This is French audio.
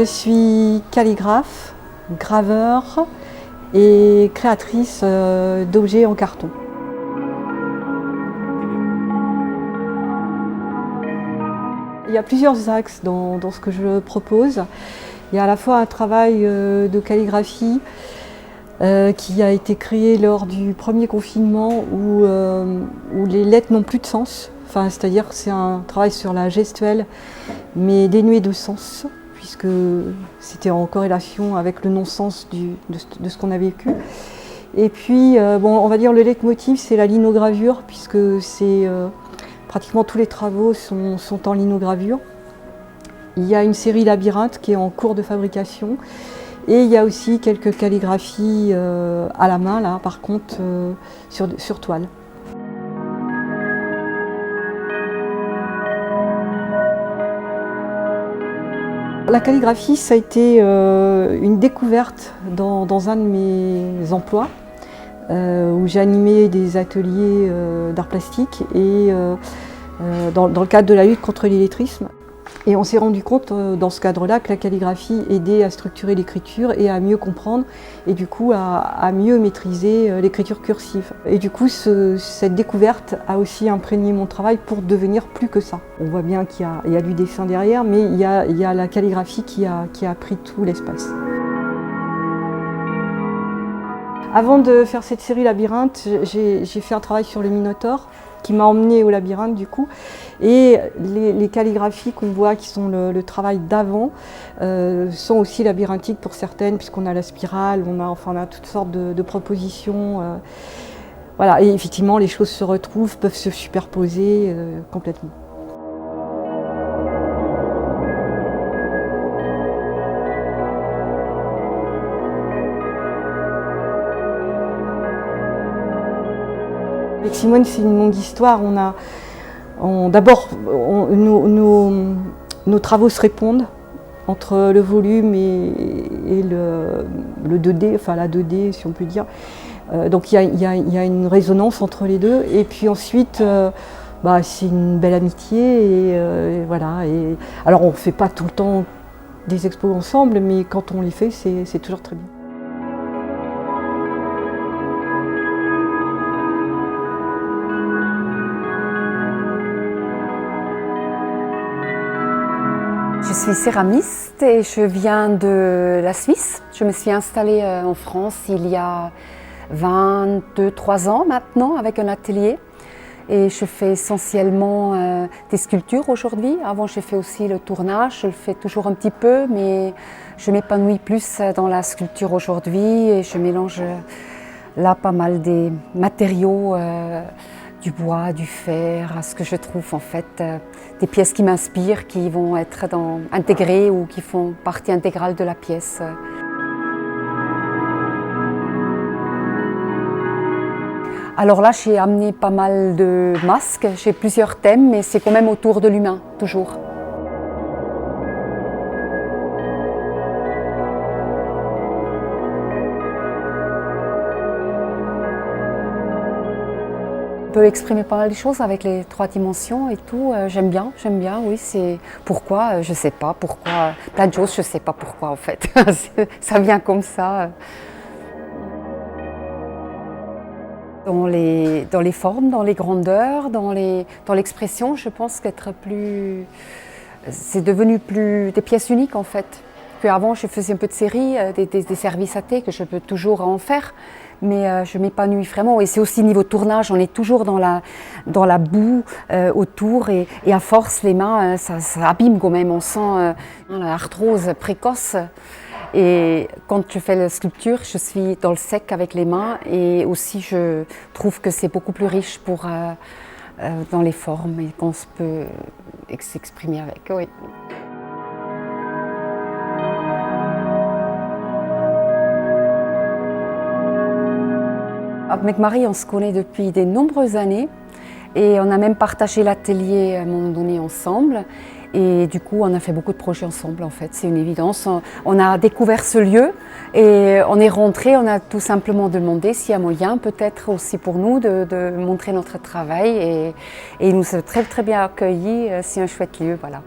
Je suis calligraphe, graveur et créatrice d'objets en carton. Il y a plusieurs axes dans ce que je propose. Il y a à la fois un travail de calligraphie qui a été créé lors du premier confinement où les lettres n'ont plus de sens. Enfin, c'est-à-dire que c'est un travail sur la gestuelle mais dénué de sens, puisque c'était en corrélation avec le non-sens de ce qu'on a vécu. Et puis, on va dire le leitmotiv, c'est la linogravure, puisque pratiquement tous les travaux sont en linogravure. Il y a une série labyrinthe qui est en cours de fabrication. Et il y a aussi quelques calligraphies à la main, là, par contre, sur toile. La calligraphie, ça a été une découverte dans un de mes emplois, où j'ai animé des ateliers d'art plastique et dans le cadre de la lutte contre l'illettrisme. Et on s'est rendu compte dans ce cadre-là que la calligraphie aidait à structurer l'écriture et à mieux comprendre et du coup à mieux maîtriser l'écriture cursive. Et du coup cette découverte a aussi imprégné mon travail pour devenir plus que ça. On voit bien qu'il y a du dessin derrière, mais il y a la calligraphie qui a pris tout l'espace. Avant de faire cette série labyrinthe, j'ai fait un travail sur le Minotaure qui m'a emmenée au labyrinthe du coup. Et les calligraphies qu'on voit qui sont le travail d'avant sont aussi labyrinthiques pour certaines, puisqu'on a la spirale, on a toutes sortes de propositions. Voilà. Et effectivement, les choses se retrouvent, peuvent se superposer complètement. Avec Simone, c'est une longue histoire. D'abord, nos travaux se répondent entre le volume et le 2D, enfin la 2D si on peut dire. Donc il y a une résonance entre les deux. Et puis ensuite, c'est une belle amitié. Et voilà. Et, alors on ne fait pas tout le temps des expos ensemble, mais quand on les fait, c'est toujours très bien. Je suis céramiste et je viens de la Suisse. Je me suis installée en France il y a 23 ans maintenant avec un atelier. Et je fais essentiellement des sculptures aujourd'hui. Avant, j'ai fait aussi le tournage, je le fais toujours un petit peu, mais je m'épanouis plus dans la sculpture aujourd'hui et je mélange là pas mal des matériaux, du bois, du fer, ce que je trouve en fait des pièces qui m'inspirent, qui vont être intégrées ou qui font partie intégrale de la pièce. Alors là, j'ai amené pas mal de masques, j'ai plusieurs thèmes, mais c'est quand même autour de l'humain, toujours. On peut exprimer pas mal de choses avec les 3 dimensions et tout. J'aime bien, oui. C'est pourquoi, je sais pas pourquoi. Plein de choses, je sais pas pourquoi en fait. Ça vient comme ça. Dans les formes, dans les grandeurs, dans l'expression, je pense qu'être plus... C'est devenu plus des pièces uniques en fait. Qu'avant, je faisais un peu de série, des services à thé que je peux toujours en faire. Mais je m'épanouis vraiment et c'est aussi niveau tournage, on est toujours dans la boue autour et à force les mains ça abîme quand même, on sent l'arthrose précoce et quand je fais la sculpture je suis dans le sec avec les mains et aussi je trouve que c'est beaucoup plus riche dans les formes et qu'on peut s'exprimer avec. Oui. Avec Marie, on se connaît depuis de nombreuses années et on a même partagé l'atelier à un moment donné ensemble. Et du coup, on a fait beaucoup de projets ensemble en fait, c'est une évidence. On a découvert ce lieu et on est rentré, on a tout simplement demandé s'il y a moyen peut-être aussi pour nous de montrer notre travail et ils nous ont très très bien accueillis, c'est un chouette lieu, voilà.